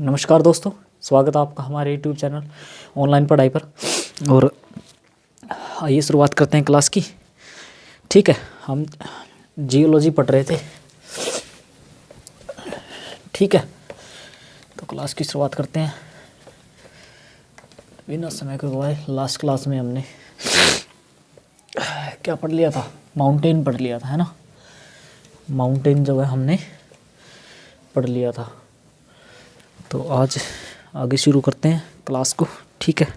नमस्कार दोस्तों, स्वागत है आपका हमारे यूट्यूब चैनल ऑनलाइन पढ़ाई पर। और आइए शुरुआत करते हैं क्लास की। ठीक है, हम जियोलॉजी पढ़ रहे थे। ठीक है, तो क्लास की शुरुआत करते हैं बिना समय को गवाए। लास्ट क्लास में हमने क्या पढ़ लिया था? माउंटेन पढ़ लिया था, है ना। माउंटेन जो है हमने पढ़ लिया था। तो आज आगे शुरू करते हैं क्लास को। ठीक है,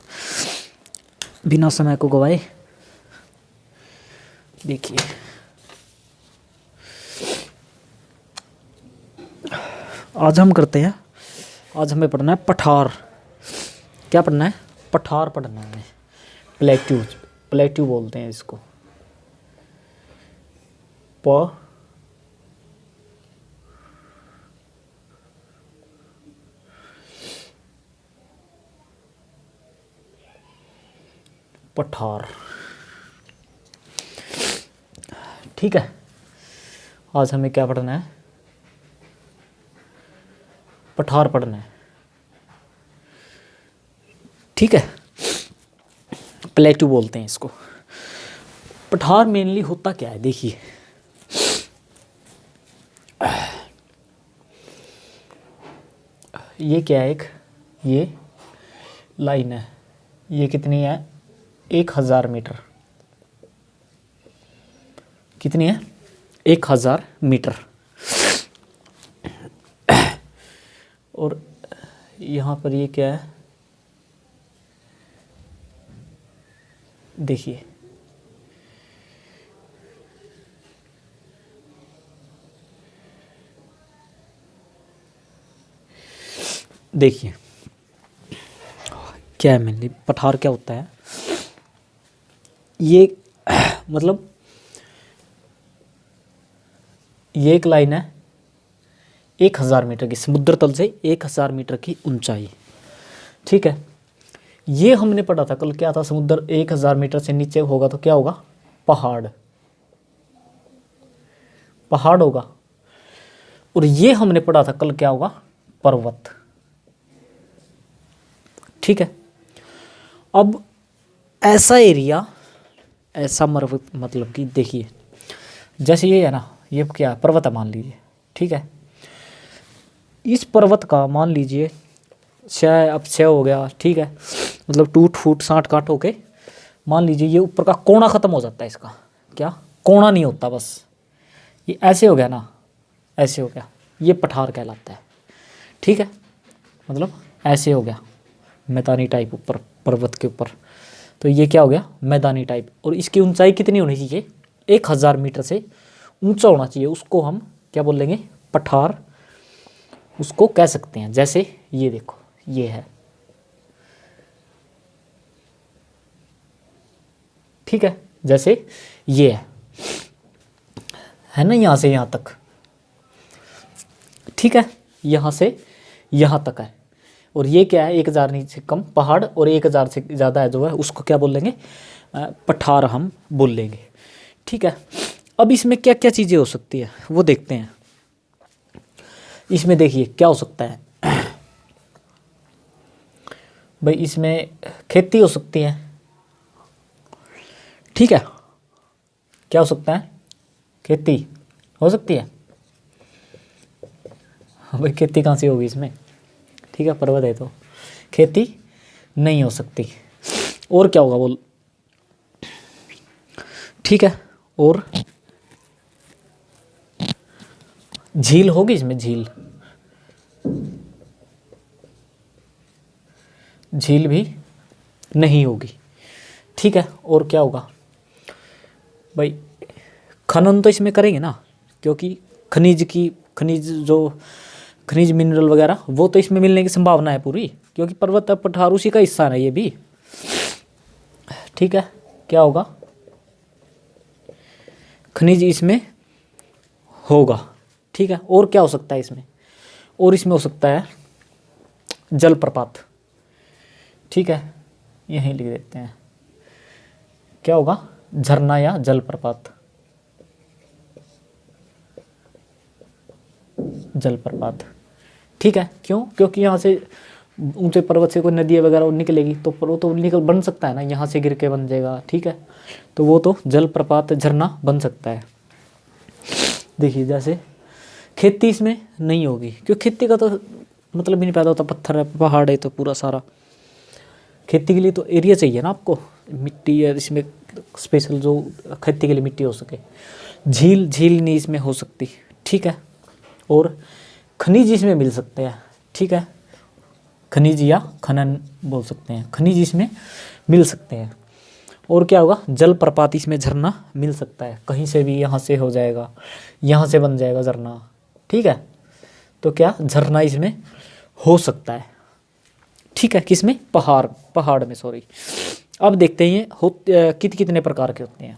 बिना समय को गवाए देखिए, आज हम करते हैं, आज हमें पढ़ना है पठार। क्या पढ़ना है? पठार पढ़ना है हमें। प्लेट्यू, प्लेट्यू बोलते हैं इसको। पठार। ठीक है, आज हमें क्या पढ़ना है? पठार पढ़ना है। ठीक है, प्लेट्यू बोलते हैं इसको। पठार मेनली होता क्या है? देखिए, ये क्या है? ये लाइन है, ये कितनी है? 1000 मीटर। कितनी है? 1000 मीटर। और यहाँ पर ये क्या है? देखिए, देखिए क्या है मेनली पठार क्या होता है? ये मतलब ये एक लाइन है 1000 मीटर की, समुद्र तल से 1000 मीटर की ऊंचाई। ठीक है, ये हमने पढ़ा था कल। क्या था? समुद्र 1000 मीटर से नीचे होगा तो क्या होगा? पहाड़, पहाड़ होगा। और ये हमने पढ़ा था कल, क्या होगा? पर्वत। ठीक है, अब ऐसा एरिया, ऐसा मतलब कि देखिए, जैसे ये है ना, ये क्या है? पर्वत है मान लीजिए। ठीक है, इस पर्वत का मान लीजिए क्षय, अब क्षय हो गया। ठीक है, मतलब टूट फूट साठ काट होके मान लीजिए ये ऊपर का कोना ख़त्म हो जाता है। इसका क्या कोना नहीं होता, बस ये ऐसे हो गया ना, ऐसे हो गया, ये पठार कहलाता है। ठीक है, मतलब ऐसे हो गया मैदानी टाइप ऊपर पर्वत के ऊपर, तो ये क्या हो गया? मैदानी टाइप। और इसकी ऊंचाई कितनी होनी चाहिए? 1000 मीटर से ऊंचा होना चाहिए। उसको हम क्या बोलेंगे? पठार उसको कह सकते हैं। जैसे ये देखो, ये है। ठीक है, जैसे ये है ना, यहाँ से यहाँ तक। ठीक है, यहाँ से यहाँ तक है। और ये क्या है? 1000 से कम पहाड़, और 1000 से ज़्यादा है जो है, उसको क्या बोलेंगे? पठार हम बोल लेंगे। ठीक है, अब इसमें क्या क्या चीज़ें हो सकती है वो देखते हैं। इसमें देखिए क्या हो सकता है भाई, इसमें खेती हो सकती है। ठीक है, क्या हो सकता है? खेती हो सकती है। भाई खेती कहाँ से होगी इसमें? ठीक है, पर्वत है तो खेती नहीं हो सकती। और क्या होगा बोल? ठीक है, और झील होगी इसमें, झील, झील भी नहीं होगी। ठीक है, और क्या होगा भाई? खनन तो इसमें करेंगे ना, क्योंकि खनिज मिनरल वगैरह वो तो इसमें मिलने की संभावना है पूरी, क्योंकि पर्वत पठार उसी का हिस्सा है ये भी। ठीक है, क्या होगा? खनिज इसमें होगा। ठीक है, और क्या हो सकता है इसमें? और इसमें हो सकता है जलप्रपात। ठीक है, यहीं लिख देते हैं, क्या होगा? झरना या जलप्रपात। जलप्रपात। ठीक है, क्यों? क्योंकि यहाँ से ऊंचे पर्वत से कोई नदी वगैरह निकलेगी तो वो तो निकल बन सकता है ना, यहाँ से गिर के बन जाएगा, ठीक है। तो वो तो जलप्रपात झरना बन सकता है। देखिए जैसे खेती इसमें नहीं होगी, क्योंकि खेती का तो मतलब ही नहीं पैदा होता, पत्थर है, पहाड़ है, तो पूरा सारा खेती के लिए तो एरिया चाहिए ना आपको, मिट्टी है इसमें स्पेशल जो खेती के लिए मिट्टी हो सके। झील नहीं इसमें हो सकती, ठीक है। और खनिज इसमें मिल सकते हैं, ठीक है, खनिज या खनन बोल सकते हैं, खनिज इसमें मिल सकते हैं। और क्या होगा, जलप्रपात इसमें झरना मिल सकता है, कहीं से भी, यहाँ से हो जाएगा, यहाँ से बन जाएगा झरना, ठीक है। तो क्या झरना इसमें हो सकता है, ठीक है, किसमें? पहाड़ में, सॉरी। अब देखते हैं ये कितने प्रकार के होते हैं।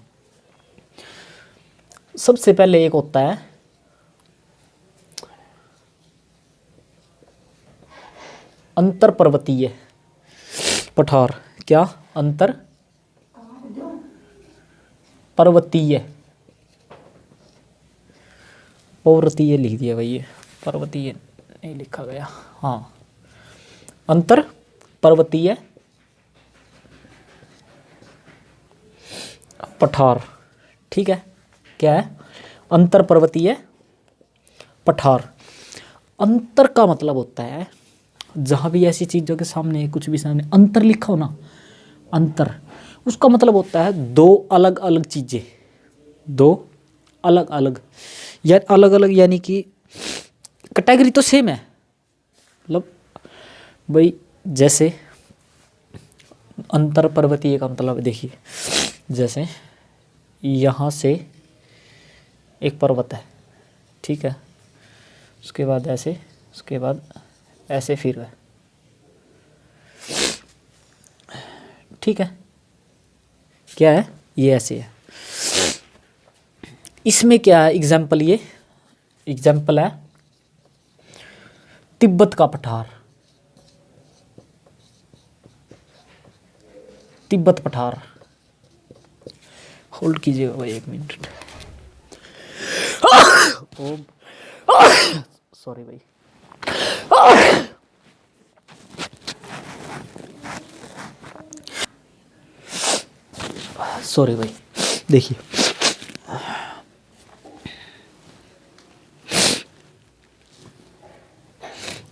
सबसे पहले एक होता है अंतर पर्वतीय पठार। क्या? अंतर पर्वतीय, पर्वतीय लिख दिया भाई, ये पर्वतीय नहीं लिखा गया, हाँ, अंतर पर्वतीय पठार, ठीक है। क्या है? अंतर पर्वतीय पठार। अंतर का मतलब होता है जहाँ भी ऐसी चीज़ों के सामने, कुछ भी सामने अंतर लिखा हो ना, अंतर, उसका मतलब होता है दो अलग अलग चीज़ें, दो अलग अलग, या अलग अलग यानी कि कैटेगरी तो सेम है, मतलब भाई जैसे अंतर पर्वतीय का मतलब देखिए, जैसे यहाँ से एक पर्वत है, ठीक है, उसके बाद ऐसे, उसके बाद ऐसे फिर है, ठीक है। क्या है? ये ऐसे है। इसमें क्या है एग्जाम्पल? ये एग्जाम्पल है तिब्बत का पठार, तिब्बत पठार। होल्ड कीजिएगा भाई 1 मिनट। सॉरी भाई, सॉरी भाई। देखिए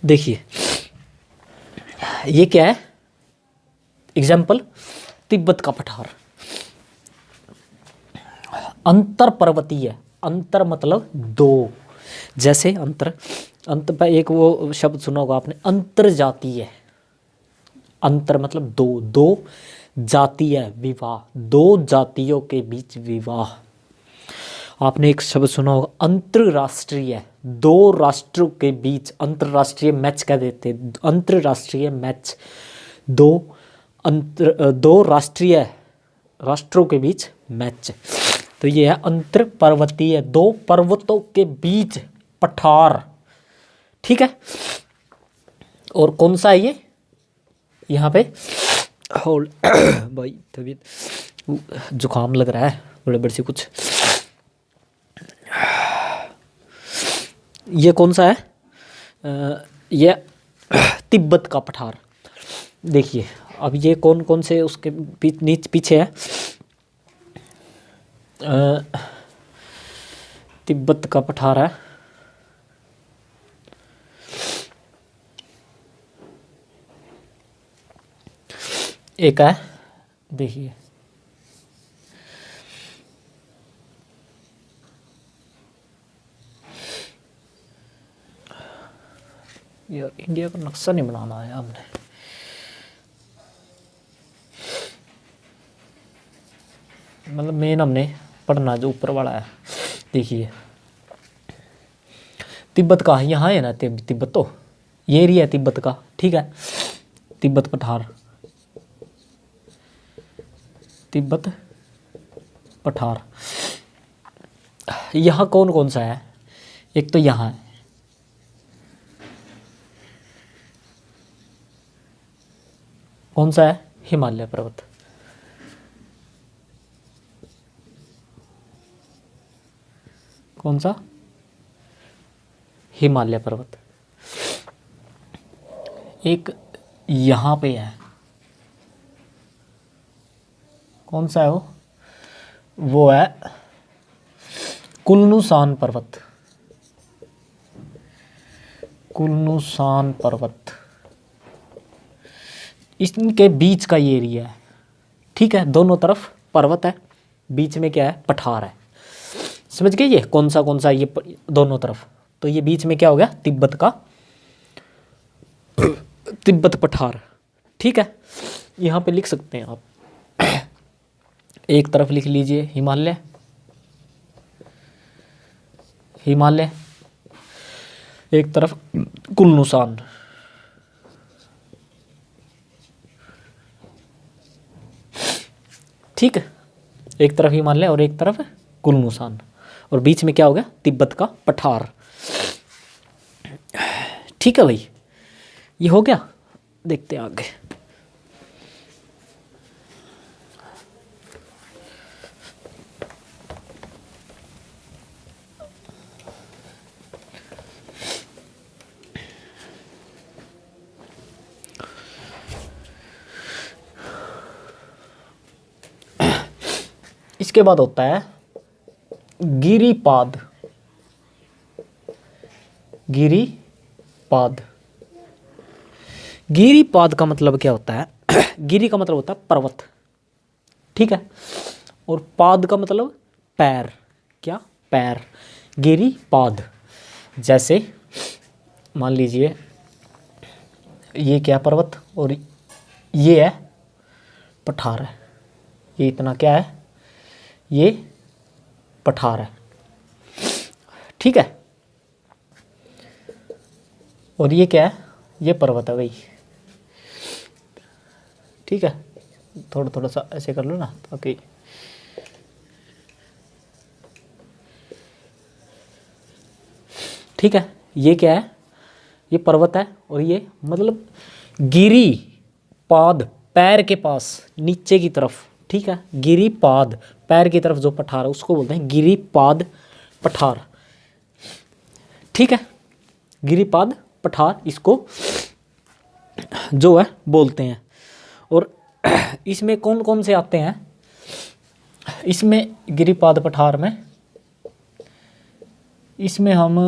देखिए ये क्या है एग्जाम्पल? तिब्बत का पठार। अंतर पर्वतीय, अंतर मतलब दो, जैसे अंतर, अंत पर एक वो शब्द सुना होगा आपने, अंतर जातीय। अंतर मतलब दो, दो जातीय विवाह, दो जातियों के बीच विवाह। आपने एक शब्द सुना होगा अंतरराष्ट्रीय, दो राष्ट्रों के बीच, अंतरराष्ट्रीय मैच कह देते, अंतरराष्ट्रीय मैच, दो राष्ट्रीय राष्ट्रों के बीच मैच। तो ये है अंतर पर्वतीय, दो पर्वतों के बीच पठार, ठीक है। और कौन सा है ये? यहाँ पे होल्ड भाई, तबीयत जुकाम लग रहा है बड़े बड़े से कुछ। ये कौन सा है? ये तिब्बत का पठार। देखिए अब ये कौन कौन से उसके पीछे है? तिब्बत का पठार है, एक है, देखिए यार, इंडिया का नक्शा नहीं बनाना है हमने, मतलब मेन हमने पढ़ना जो ऊपर वाला है। देखिए तिब्बत का यहाँ है ना, तिब्बत तो ये एरिया है तिब्बत का, ठीक है। तिब्बत पठार, तिब्बत पठार। यहाँ कौन कौन सा है? एक तो यहाँ है, कौन सा है? हिमालय पर्वत। कौन सा? हिमालय पर्वत। एक यहाँ पे है, कौन सा है वो है कुल्लूसान पर्वत। कुल्लूसान पर्वत, इसके बीच का ये एरिया है, ठीक है। दोनों तरफ पर्वत है, बीच में क्या है, पठार है। समझ गए ये कौन सा ये दोनों तरफ, तो ये बीच में क्या हो गया, तिब्बत का, तिब्बत पठार, ठीक है। यहाँ पे लिख सकते हैं आप, एक तरफ लिख लीजिए हिमालय, हिमालय, एक तरफ कुल्लूसान, ठीक है। एक तरफ हिमालय और एक तरफ कुल्लूसान, और बीच में क्या हो गया, तिब्बत का पठार, ठीक है भाई। ये हो गया, देखते हैं आगे। इसके बाद होता है गिरिपाद। गिरिपाद, गिरिपाद का मतलब क्या होता है, गिरी का मतलब होता है पर्वत, ठीक है, और पाद का मतलब पैर, क्या, पैर, गिरिपाद। जैसे मान लीजिए ये क्या पर्वत और ये है पठार है, ये इतना क्या है, ये पठार है, ठीक है। और ये क्या है, ये पर्वत है भाई, ठीक है। थोड़ा सा ऐसे कर लो ना, ताकि ठीक है। ये क्या है, ये पर्वत है, और ये मतलब गिरी पाद, पैर के पास नीचे की तरफ, ठीक है। गिरिपाद, पैर की तरफ जो पठार है उसको बोलते हैं गिरिपाद पठार, ठीक है। गिरिपाद पठार इसको जो है बोलते हैं। और इसमें कौन कौन से आते हैं, इसमें गिरिपाद पठार में, इसमें हम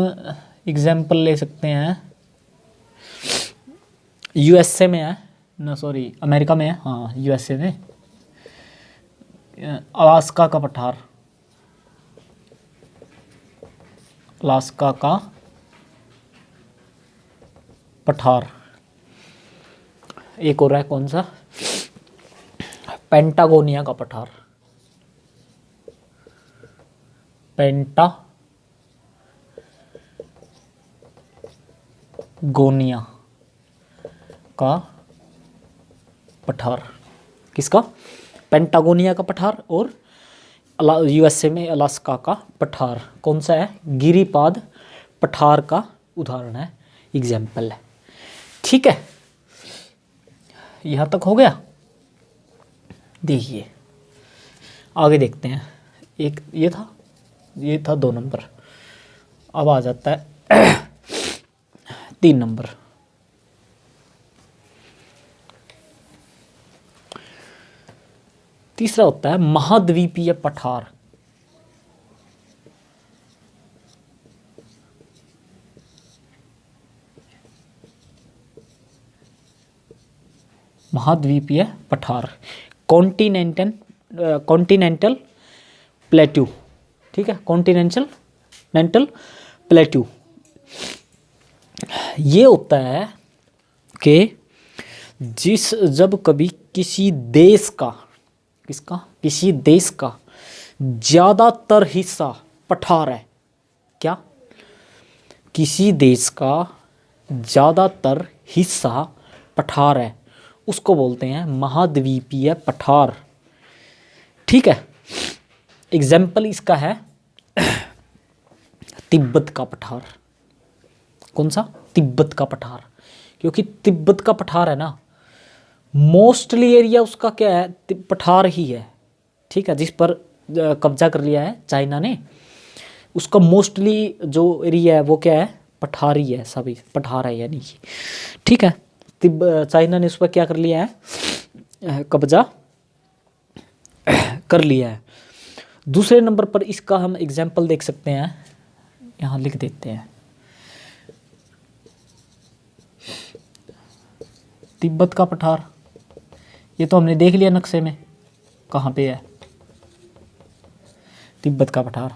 एग्जाम्पल ले सकते हैं, यूएसए में है ना, सॉरी अमेरिका में है, हाँ यूएसए में अलास्का का पठार, अलास्का का पठार। एक और है कौन सा, पेंटागोनिया का पठार, पेंटागोनिया का पठार, किसका, पेंटागोनिया का पठार, और यूएसए में अलास्का का पठार कौन सा है, गिरिपाद पठार का उदाहरण है, एग्जाम्पल है, ठीक है। यहाँ तक हो गया। देखिए आगे देखते हैं, एक ये था 2 नंबर, अब आ जाता है 3 नंबर। तीसरा होता है महाद्वीपीय पठार। महाद्वीपीय पठार, कॉन्टिनेंटल प्लेट्यू, ठीक है, कॉन्टिनेंटल प्लेट्यू। ये होता है कि जब कभी किसी देश का ज़्यादातर हिस्सा पठार है, क्या, किसी देश का ज़्यादातर हिस्सा पठार है, उसको बोलते हैं महाद्वीपीय पठार, ठीक है। एग्जाम्पल इसका है तिब्बत का पठार। कौन सा, तिब्बत का पठार, क्योंकि तिब्बत का पठार है ना, मोस्टली एरिया उसका क्या है, पठार ही है, ठीक है, जिस पर कब्जा कर लिया है चाइना ने, उसका मोस्टली जो एरिया है वो क्या है, पठार ही है, सभी पठार है यानी कि, ठीक है। चाइना ने उस पर क्या कर लिया है, कब्जा कर लिया है। दूसरे नंबर पर इसका हम एग्जाम्पल देख सकते हैं, यहाँ लिख देते हैं, तिब्बत का पठार। ये तो हमने देख लिया नक्शे में कहाँ पे है तिब्बत का पठार।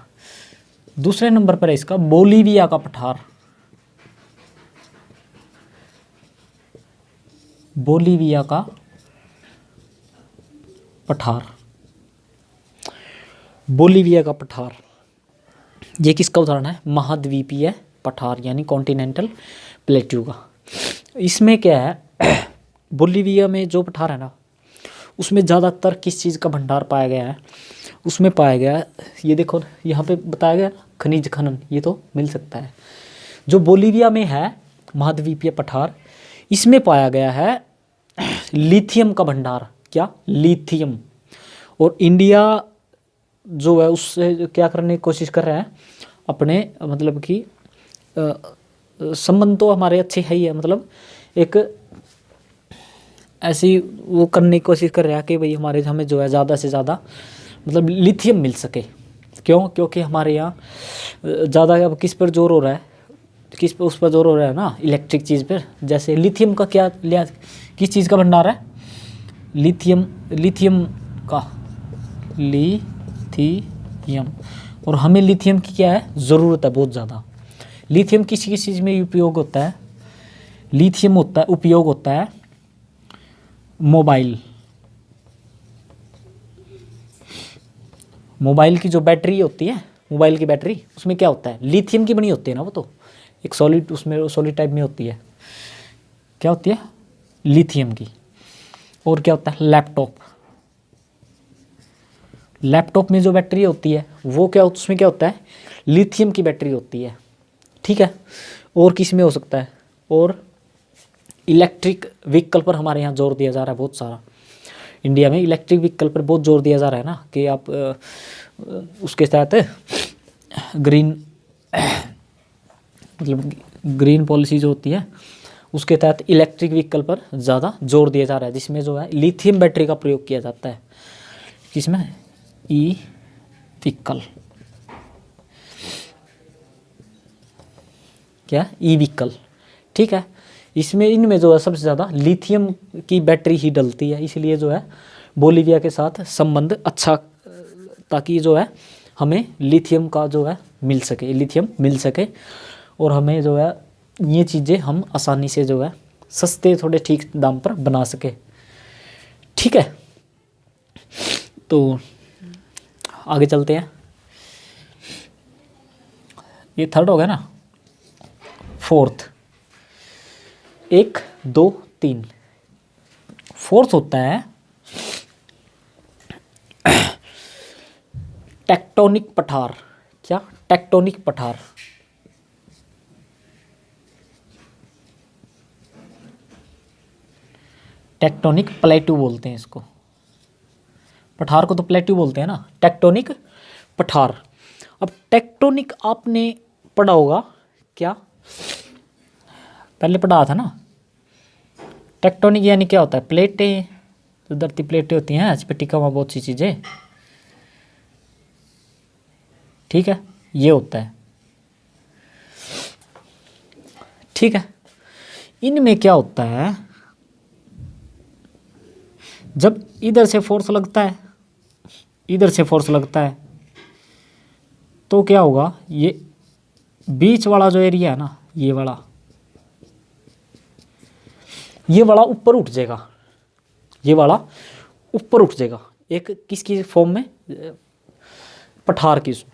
दूसरे नंबर पर है इसका बोलीविया का पठार। बोलीविया का पठार, बोलीविया का पठार, ये किसका उदाहरण है, महाद्वीपीय पठार यानी कॉन्टिनेंटल प्लेट्यू का। इसमें क्या है, बोलीविया में जो पठार है ना, उसमें ज़्यादातर किस चीज़ का भंडार पाया गया है, उसमें पाया गया है, ये देखो यहाँ पे बताया गया ना, खनिज खनन, ये तो मिल सकता है। जो बोलीविया में है महाद्वीपीय पठार, इसमें पाया गया है लिथियम का भंडार। क्या, लिथियम। और इंडिया जो है उससे क्या करने की कोशिश कर रहा है, अपने मतलब कि संबंध तो हमारे अच्छे है ही है, मतलब एक ऐसी वो करने की कोशिश कर रहा है कि भाई हमें जो है ज़्यादा से ज़्यादा मतलब लिथियम मिल सके। क्यों, क्योंकि हमारे यहाँ ज़्यादा अब किस पर जोर हो रहा है, किस पर, उस पर जोर हो रहा है ना, इलेक्ट्रिक चीज़ पर। जैसे लिथियम का क्या लिया, किस चीज़ का भंडार है, लिथियम, लिथियम का, लिथियम। और हमें लिथियम की क्या है, ज़रूरत है बहुत ज़्यादा। लिथियम किस किस चीज़ में उपयोग होता है, लिथियम होता है, उपयोग होता है मोबाइल, मोबाइल की जो बैटरी होती है, मोबाइल की बैटरी, उसमें क्या होता है, लिथियम की बनी होती है ना, वो तो एक सॉलिड, उसमें सॉलिड टाइप में होती है, क्या होती है, लिथियम की। और क्या होता है, लैपटॉप, लैपटॉप में जो बैटरी होती है वो क्या, उसमें क्या होता है, लिथियम की बैटरी होती है। ठीक है। और किस में हो सकता है, और इलेक्ट्रिक व्हीकल पर हमारे यहाँ जोर दिया जा रहा है बहुत सारा। इंडिया में इलेक्ट्रिक व्हीकल पर बहुत जोर दिया जा रहा है ना, कि आप उसके तहत ग्रीन मतलब ग्रीन पॉलिसी जो होती है उसके तहत इलेक्ट्रिक व्हीकल पर ज़्यादा जोर दिया जा रहा है, जिसमें जो है लिथियम बैटरी का प्रयोग किया जाता है। किसमें, ई व्हीकल, क्या, ई व्हीकल। ठीक है। इसमें, इनमें जो है सबसे ज़्यादा लिथियम की बैटरी ही डलती है, इसलिए जो है बोलीविया के साथ संबंध अच्छा, ताकि जो है हमें लिथियम का जो है मिल सके, लिथियम मिल सके, और हमें जो है ये चीज़ें हम आसानी से जो है सस्ते, थोड़े ठीक दाम पर बना सके। ठीक है। तो आगे चलते हैं, ये थर्ड हो गया ना, फोर्थ, 1 2 3। फोर्थ होता है टेक्टोनिक पठार। क्या, टेक्टोनिक पठार। टेक्टोनिक प्लेट्यू बोलते हैं इसको, पठार को तो प्लेट्यू बोलते हैं ना, टेक्टोनिक पठार। अब टेक्टोनिक आपने पढ़ा होगा, क्या, पहले पढ़ा था ना। टेक्टोनिक यानी क्या होता है, प्लेटें, जो धरती प्लेटें होती हैं, इस पर टिका हुआ बहुत सी चीज़ें। ठीक है, ये होता है। ठीक है। इनमें क्या होता है, जब इधर से फोर्स लगता है, इधर से फोर्स लगता है, तो क्या होगा, ये बीच वाला जो एरिया है ना, ये वाला ऊपर उठ जाएगा, ये वाला ऊपर उठ जाएगा। एक किसकी फॉर्म में, पठार की, उसमें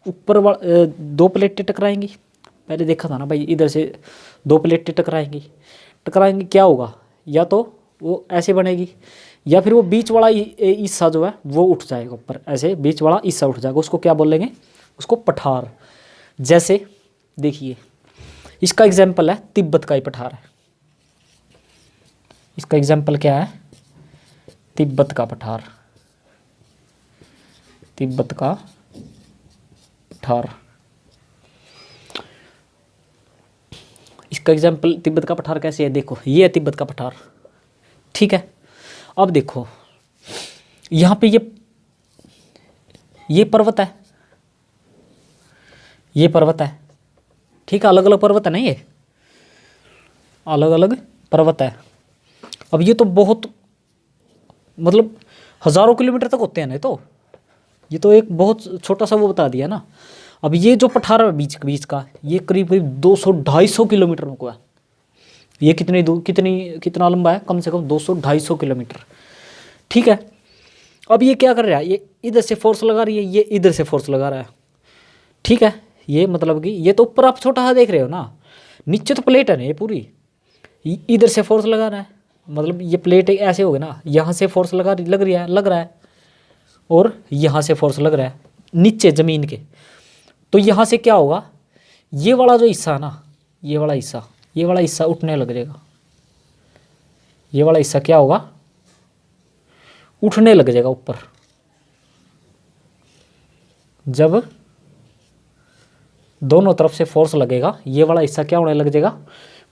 ऊपर दो प्लेटें टकराएंगी। पहले देखा था ना भाई, इधर से दो प्लेटें टकराएंगी, क्या होगा, या तो वो ऐसे बनेगी, या फिर वो बीच वाला हिस्सा जो है वो उठ जाएगा ऊपर, ऐसे बीच वाला हिस्सा उठ जाएगा, उसको क्या बोलेंगे, उसको पठार। जैसे देखिए, इसका एग्जाम्पल है तिब्बत का ही पठार है। इसका एग्जाम्पल क्या है, तिब्बत का पठार, तिब्बत का पठार। इसका एग्जाम्पल तिब्बत का पठार कैसे है, देखो ये है तिब्बत का पठार, ठीक है। अब देखो यहाँ पे ये पर्वत है, ये पर्वत है, ठीक है, अलग अलग पर्वत है ना, ये अलग अलग पर्वत है। अब ये तो बहुत मतलब हज़ारों किलोमीटर तक होते हैं ना, तो ये तो एक बहुत छोटा सा वो बता दिया ना। अब ये जो पठार है बीच बीच का, ये करीब करीब 200-250 किलोमीटर को है। ये कितना लंबा है, कम से कम 200-250 किलोमीटर, ठीक है। अब ये क्या कर रहा है, ये इधर से फोर्स लगा रही है, ये इधर से फोर्स लगा रहा है, ठीक है। ये मतलब कि ये तो ऊपर आप छोटा सा देख रहे हो ना, नीचे तो प्लेट है ना ये पूरी, इधर से फोर्स लगा रहा है, मतलब ये प्लेट ऐसे हो गए ना, यहाँ से फोर्स लग रहा है और यहाँ से फोर्स लग रहा है नीचे ज़मीन के। तो यहाँ से क्या होगा, ये वाला जो हिस्सा है ना, ये वाला हिस्सा उठने लग जाएगा। ये वाला हिस्सा क्या होगा, उठने लग जाएगा ऊपर। जब दोनों तरफ से फोर्स लगेगा, ये वाला हिस्सा क्या होने लग जाएगा,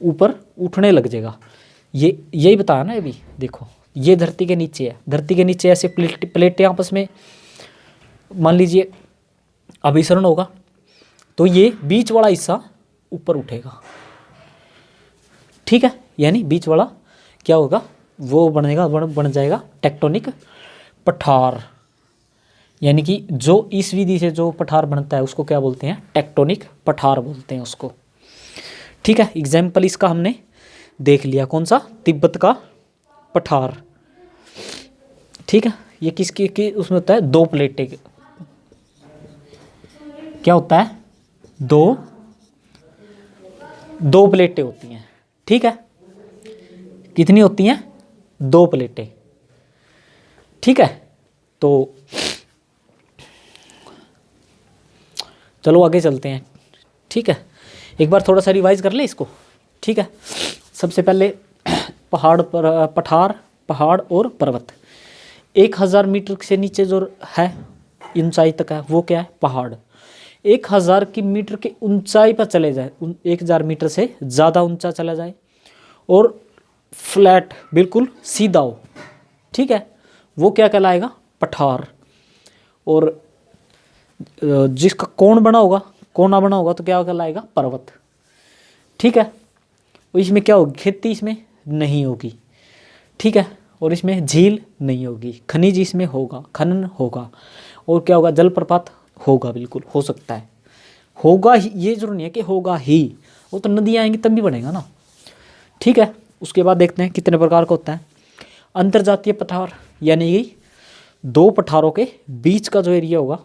ऊपर उठने लग जाएगा। ये यही बताया ना अभी, देखो ये धरती के नीचे है, धरती के नीचे ऐसे प्लेटें आपस में मान लीजिए अभिसरण होगा, तो ये बीच वाला हिस्सा ऊपर उठेगा, ठीक है। यानी बीच वाला क्या होगा, वो बन जाएगा टेक्टोनिक पठार। यानी कि जो इस विधि से जो पठार बनता है उसको क्या बोलते हैं, टेक्टोनिक पठार बोलते हैं उसको, ठीक है। एग्जाम्पल इसका हमने देख लिया, कौन सा, तिब्बत का पठार, ठीक है। ये किसकी उसमें होता है, 2 प्लेटें, क्या होता है, दो प्लेटें होती हैं, ठीक है। कितनी होती हैं, 2 प्लेटें, ठीक है। तो चलो आगे चलते हैं, ठीक है। एक बार थोड़ा सा रिवाइज कर ले इसको, ठीक है। सबसे पहले पहाड़ और पर्वत। 1000 मीटर से नीचे जो है ऊंचाई तक है वो क्या है, पहाड़। 1000 की मीटर की ऊंचाई पर चले जाए, 1000 मीटर से ज़्यादा ऊंचा चला जाए और फ्लैट बिल्कुल सीधा हो, ठीक है, वो क्या कहलाएगा, पठार। और जिसका कोना बना होगा तो क्या कहलाएगा, पर्वत, ठीक है। और इसमें क्या होगी, खेती इसमें नहीं होगी, ठीक है। और इसमें झील नहीं होगी, खनिज इसमें होगा, खनन होगा, और क्या होगा, जलप्रपात होगा, बिल्कुल हो सकता है, होगा ही, ये जरूर नहीं है कि होगा ही, वो तो नदियाँ आएंगी तब भी बनेगा ना, ठीक है। उसके बाद देखते हैं कितने प्रकार का होता है अंतर्जातीय पठार, यानी कि 2 पठारों के बीच का जो एरिया होगा,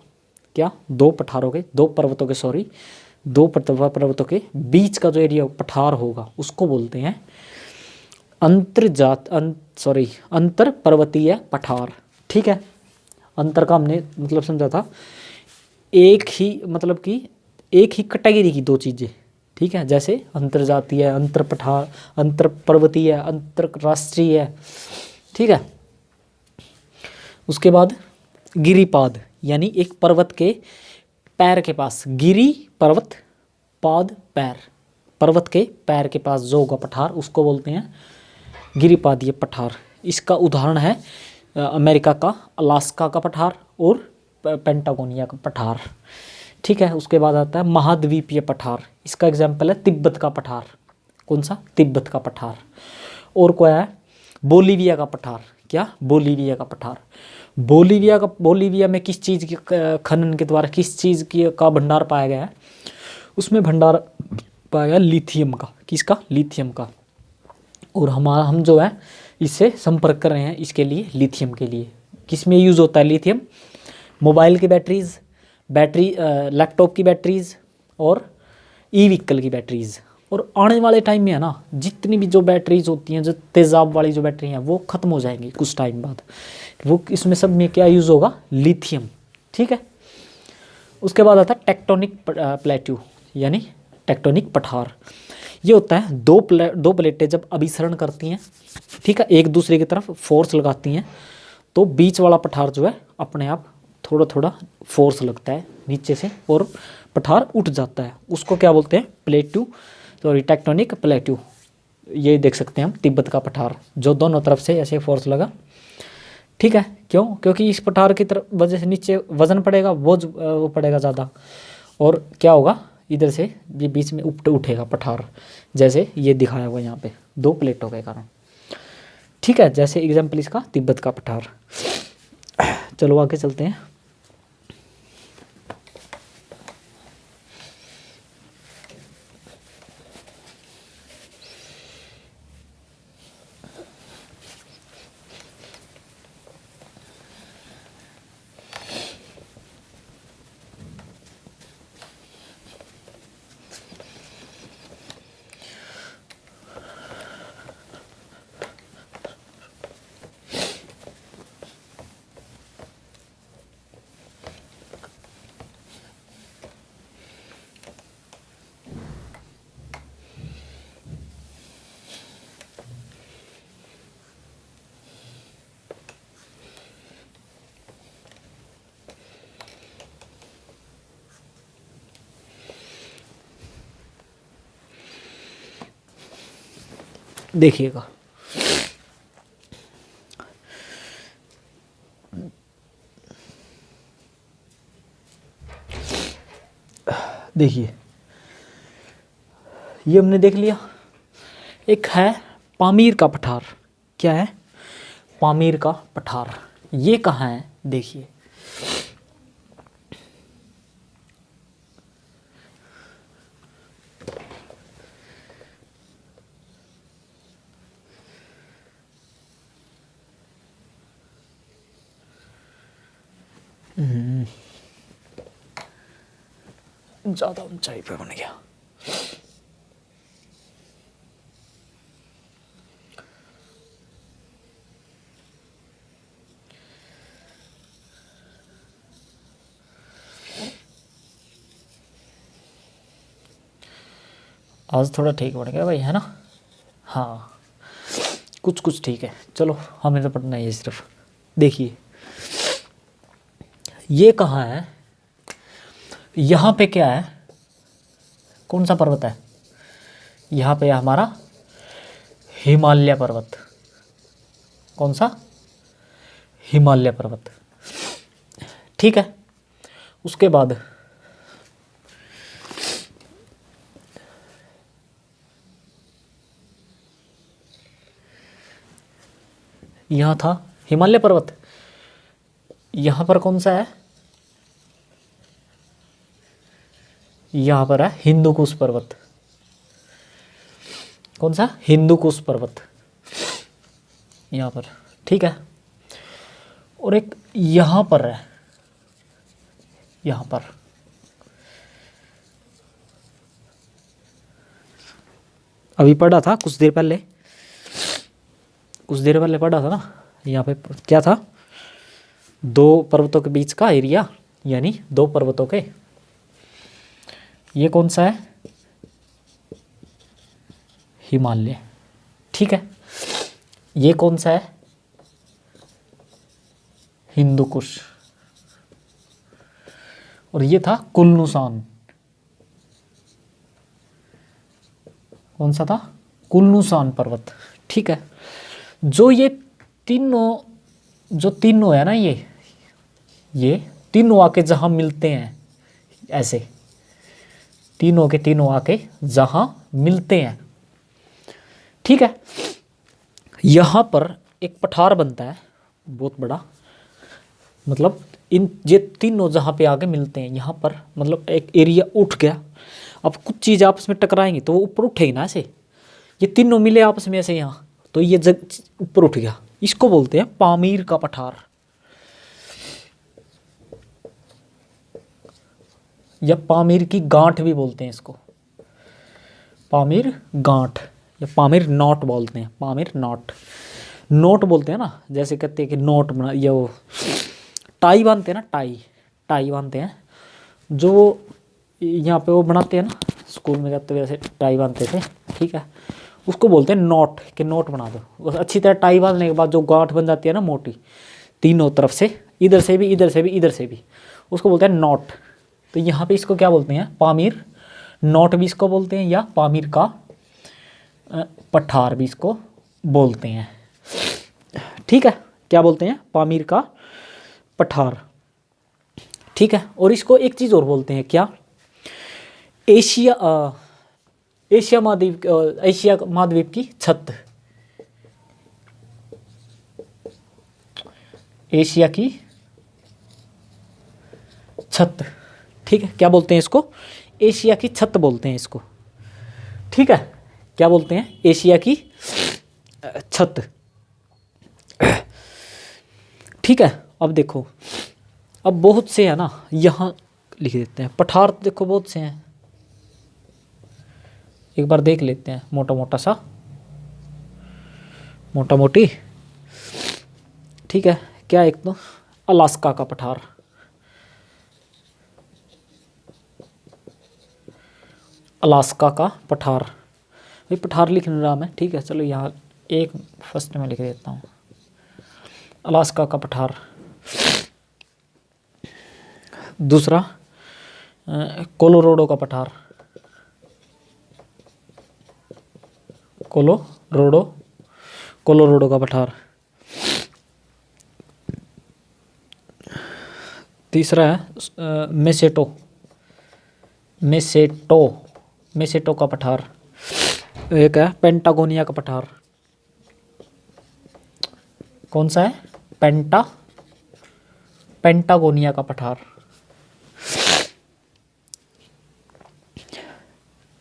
क्या, 2 पर्वतों के बीच का जो एरिया पठार होगा उसको बोलते हैं अंतर पर्वतीय पठार, ठीक है। अंतर का हमने मतलब समझा था, एक ही कैटेगरी की 2 चीज़ें, ठीक है, जैसे अंतर्जातीय, अंतर पठार, अंतर पर्वतीय, अंतरराष्ट्रीय, ठीक है। उसके बाद गिरिपाद, यानी एक पर्वत के पैर के पास, गिरी पर्वत, पाद पैर, पर्वत के पैर के पास जो होगा पठार उसको बोलते हैं गिरिपादीय पठार। इसका उदाहरण है अमेरिका का अलास्का का पठार और पेंटागोनिया का पठार, ठीक है। उसके बाद आता है महाद्वीपीय पठार, इसका एग्जाम्पल है तिब्बत का पठार, कौन सा, तिब्बत का पठार। और क्या है, बोलीविया का पठार, क्या, बोलीविया का पठार। बोलीविया में किस चीज़ की खनन के द्वारा किस चीज़ की का भंडार पाया गया है, उसमें भंडार पाया गया लिथियम का, किसका, लिथियम का। और हम जो है इससे संपर्क कर रहे हैं, इसके लिए, लिथियम के लिए। किस में यूज़ होता है लिथियम, मोबाइल की बैटरीज़, लैपटॉप की बैटरीज़ और ई व्हीकल की बैटरीज़। और आने वाले टाइम में है ना, जितनी भी जो बैटरीज होती हैं, जो तेज़ाब वाली जो बैटरी हैं, वो ख़त्म हो जाएंगी कुछ टाइम बाद, वो इसमें सब में क्या यूज़ होगा, लिथियम, ठीक है। उसके बाद आता है टेक्टोनिक प्लेट्यू, यानी टेक्टोनिक पठार। ये होता है दो प्लेटें जब अभिसरण करती हैं, ठीक है, एक दूसरे की तरफ फोर्स लगाती हैं, तो बीच वाला पठार जो है अपने आप थोड़ा थोड़ा फोर्स लगता है नीचे से और पठार उठ जाता है, उसको क्या बोलते हैं, प्लेट्यू सॉरी टेक्टोनिक प्लेट्यू, ये देख सकते हैं हम तिब्बत का पठार, जो दोनों तरफ से ऐसे फोर्स लगा। ठीक है, क्यों? क्योंकि इस पठार की तरफ वजह से नीचे वजन पड़ेगा, वो पड़ेगा ज़्यादा, और क्या होगा, इधर से ये बीच में उठेगा पठार, जैसे ये दिखाया हुआ यहाँ पे 2 प्लेटों के कारण। ठीक है, जैसे एग्जाम्पल इसका तिब्बत का पठार। चलो आगे चलते हैं। देखिएगा, देखिए ये हमने देख लिया। एक है पामीर का पठार। क्या है? पामीर का पठार। ये कहाँ है? देखिए, ज़्यादा ऊंचाई पे बन गया। आज थोड़ा ठीक बन गया भाई, है ना? हाँ, कुछ कुछ ठीक है। चलो, हमें तो पढ़ना है ये सिर्फ। देखिए ये कहाँ है? यहाँ पे क्या है? कौन सा पर्वत है? यहाँ पे है हमारा हिमालय पर्वत। कौन सा? हिमालय पर्वत। ठीक है, उसके बाद यहाँ था हिमालय पर्वत। यहाँ पर कौन सा है? यहाँ पर है हिंदुकुश पर्वत। कौन सा? हिंदुकुश पर्वत, यहाँ पर। ठीक है, और एक यहाँ पर है, यहाँ पर। अभी पढ़ा था कुछ देर पहले पढ़ा था ना, यहाँ पे क्या था? 2 पर्वतों के बीच का एरिया, यानी 2 पर्वतों के। ये कौन सा है? हिमालय। ठीक है, ये कौन सा है? हिंदुकुश। और ये था कुल्लूसान। कौन सा था? कुल्लूसान पर्वत। ठीक है, जो ये तीनों है ना, ये तीनों आके जहां मिलते हैं, ऐसे तीनों के तीनों आके जहां मिलते हैं। ठीक है, यहां पर एक पठार बनता है बहुत बड़ा। मतलब इन ये तीनों जहां पे आके मिलते हैं, यहाँ पर मतलब एक एरिया उठ गया। अब कुछ चीज़ आपस में टकराएंगी तो वो ऊपर उठेगी ना, ऐसे ये तीनों मिले आपस में ऐसे यहाँ, तो ये जग ऊपर उठ गया। इसको बोलते हैं पामीर का पठार, या पामीर की गांठ भी बोलते हैं इसको। पामीर गांठ या पामीर नॉट बोलते हैं। पामीर नोट बोलते हैं ना, जैसे कहते हैं कि नोट बना, ये वो टाई बांधते हैं ना, टाई बांधते हैं, जो यहाँ पे वो बनाते हैं ना, स्कूल में जाते हुए ऐसे टाई बांधते थे। ठीक है, उसको बोलते हैं नोट, कि नोट बना दो। अच्छी तरह टाई बांधने के बाद जो गांठ बन जाती है ना मोटी, तीनों तरफ से, इधर से भी, उसको बोलते हैं नोट। तो यहाँ पे इसको क्या बोलते हैं? पामीर नोट भी इसको बोलते हैं, या पामीर का पठार भी इसको बोलते हैं। ठीक है, क्या बोलते हैं? पामीर का पठार। ठीक है, और इसको एक चीज़ और बोलते हैं, क्या? एशिया महाद्वीप की छत। एशिया की छत। ठीक है, क्या बोलते हैं इसको? एशिया की छत बोलते हैं इसको। ठीक है, क्या बोलते हैं? एशिया की छत। ठीक है, अब देखो, अब बहुत से है ना, यहाँ लिख देते हैं पठार। देखो बहुत से हैं, एक बार देख लेते हैं मोटा मोटी। ठीक है, क्या? एक तो अलास्का का पठार, अलास्का का पठार। भाई पठार लिख नहीं रहा मैं, ठीक है, चलो यहाँ एक फर्स्ट में लिख देता हूँ, अलास्का का पठार। दूसरा कोलोराडो का पठार, कोलोराडो का पठार। तीसरा है मेसेटो का पठार। एक है पेंटागोनिया का पठार। कौन सा है? पेंटागोनिया का पठार।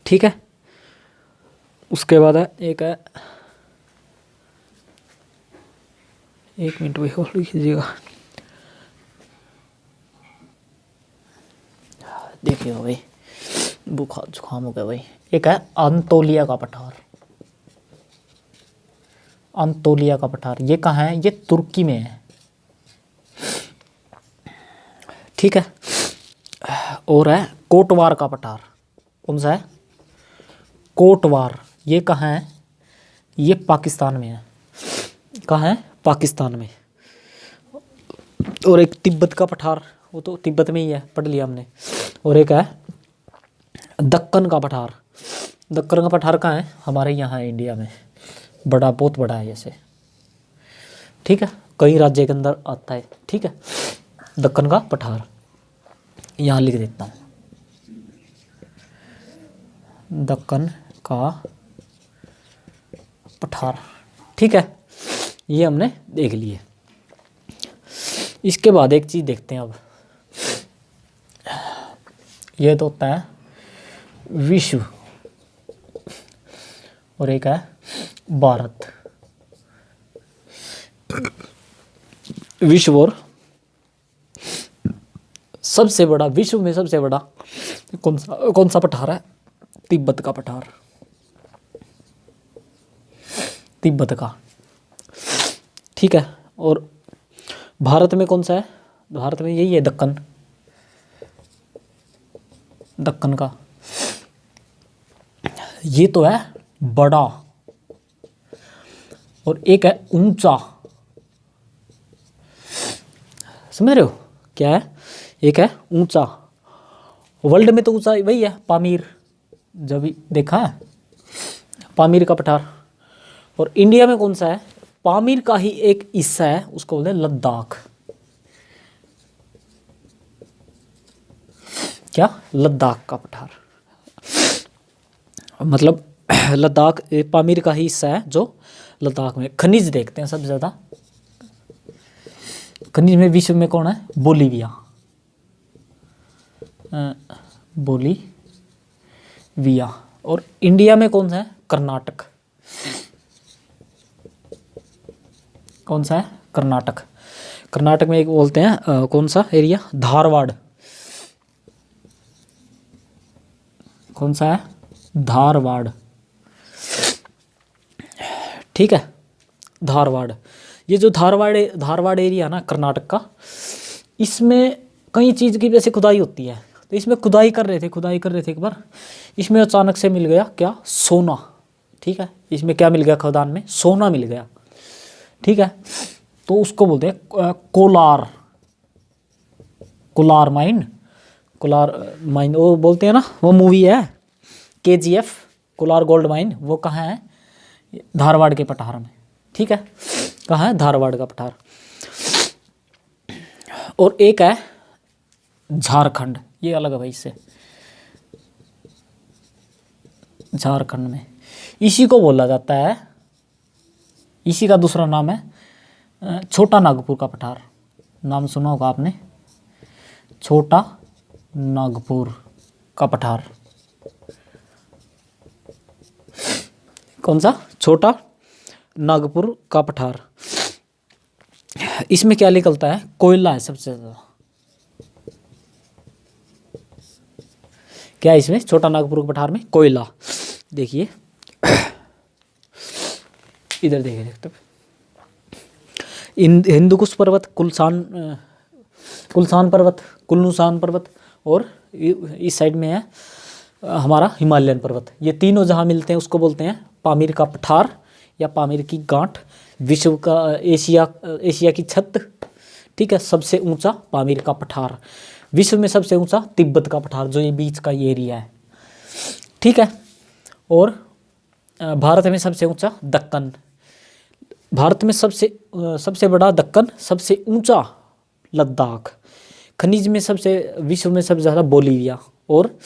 ठीक है, उसके बाद है एक है, एक मिनट भाई और लिख लीजिएगा। देखिए भाई बुखार जुकाम हो गया भाई। एक है अंतोलिया का पठार। अंतोलिया का पठार ये कहाँ है? ये तुर्की में है। ठीक है, और है कोटवार का पठार। कौन सा है? कोटवार। ये कहाँ है? ये पाकिस्तान में है। कहाँ है? पाकिस्तान में। और एक तिब्बत का पठार, वो तो तिब्बत में ही है, पढ़ लिया हमने। और एक है दक्कन का पठार। दक्कन का पठार कहाँ है? हमारे यहाँ है, इंडिया में। बड़ा, बहुत बड़ा है जैसे। ठीक है, कई राज्य के अंदर आता है। ठीक है, दक्कन का पठार यहाँ लिख देता हूँ, दक्कन का पठार। ठीक है, ये हमने देख लिए। इसके बाद एक चीज़ देखते हैं अब, ये तो होता है विश्व, और एक है भारत। विश्व और सबसे बड़ा, विश्व में सबसे बड़ा कौन सा पठार है? तिब्बत का पठार, तिब्बत का। ठीक है, और भारत में कौन सा है? भारत में यही है, दक्कन, दक्कन का। ये तो है बड़ा, और एक है ऊंचा। समझ रहे हो क्या है? एक है ऊंचा। वर्ल्ड में तो ऊंचा वही है, पामीर। जब भी देखा है पामीर का पठार। और इंडिया में कौन सा है? पामीर का ही एक हिस्सा है, उसको बोलते हैं लद्दाख। क्या? लद्दाख का पठार। मतलब लद्दाख पामीर का ही हिस्सा है, जो लद्दाख में। खनिज देखते हैं सबसे ज़्यादा, खनिज में विश्व में कौन है? बोलीविया। बोलीविया। और इंडिया में कौन सा है? कर्नाटक। कौन सा है? कर्नाटक। कर्नाटक में एक बोलते हैं कौन सा एरिया? धारवाड़। कौन सा है? धारवाड़। ठीक है, धारवाड़। ये जो धारवाड़ एरिया ना कर्नाटक का, इसमें कई चीज़ की वैसे खुदाई होती है। तो इसमें खुदाई कर रहे थे एक बार। इसमें अचानक से मिल गया क्या? सोना। ठीक है, इसमें क्या मिल गया? खदान में सोना मिल गया। ठीक है, तो उसको बोलते हैं कोलार माइन। वो बोलते हैं ना, वो मूवी है KGF कोलार गोल्ड माइन वो कहाँ है, धारवाड़ के पठार में, ठीक है, कहाँ है, धारवाड़ का पठार। और एक है झारखंड, ये अलग है भाई इससे, झारखंड में, इसी को बोला जाता है, इसी का दूसरा नाम है छोटा नागपुर का पठार। नाम सुना होगा आपने, छोटा नागपुर का पठार। कौन सा, छोटा नागपुर का पठार। इसमें क्या निकलता है, कोयला है सबसे ज़्यादा। क्या है इसमें, छोटा नागपुर के पठार में कोयला। देखिए इधर देखिए, देखते हिंदुकुश पर्वत, कुलसान पर्वत, कुल्लूसान पर्वत, और इस साइड में है हमारा हिमालयन पर्वत। ये तीनों जहाँ मिलते हैं उसको बोलते हैं पामीर का पठार या पामीर की गांठ। विश्व का एशिया की छत, ठीक है, सबसे ऊंचा पामीर का पठार। विश्व में सबसे ऊंचा तिब्बत का पठार, जो ये बीच का ये एरिया है, ठीक है। और भारत में सबसे ऊंचा दक्कन, भारत में सबसे बड़ा दक्कन, सबसे ऊंचा लद्दाख। खनिज में विश्व में सबसे ज़्यादा बोलीविया, और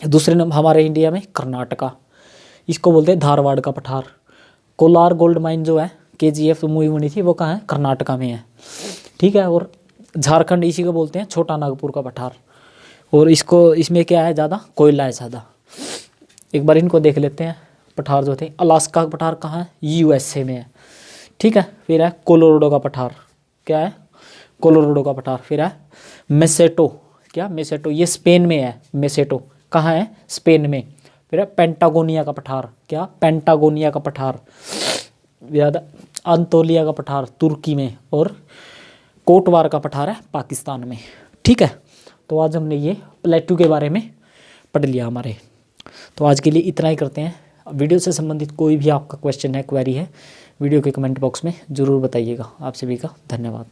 दूसरे नंबर हमारे इंडिया में कर्नाटका, इसको बोलते हैं धारवाड़ का पठार। कोलार गोल्ड माइन जो है, KGF मूवी बनी थी, वो कहाँ है, कर्नाटका में है, ठीक है। और झारखंड, इसी को बोलते हैं छोटा नागपुर का पठार। और इसमें क्या है, ज़्यादा कोयला है ज़्यादा। एक बार इनको देख लेते हैं पठार जो थे। अलास्का का पठार कहाँ है, USA में है, ठीक है। फिर है कोलोराडो का पठार, क्या है, कोलोराडो का पठार। फिर है मेसेटो, क्या, मेसेटो, ये स्पेन में है। मेसेटो कहाँ है, स्पेन में। फिर है पेंटागोनिया का पठार, क्या, पेंटागोनिया का पठार। अंतोलिया का पठार तुर्की में, और कोटवार का पठार है पाकिस्तान में, ठीक है। तो आज हमने ये प्लेटू के बारे में पढ़ लिया हमारे। तो आज के लिए इतना ही करते हैं। वीडियो से संबंधित कोई भी आपका क्वेश्चन है, क्वेरी है, वीडियो के कमेंट बॉक्स में ज़रूर बताइएगा। आप सभी का धन्यवाद।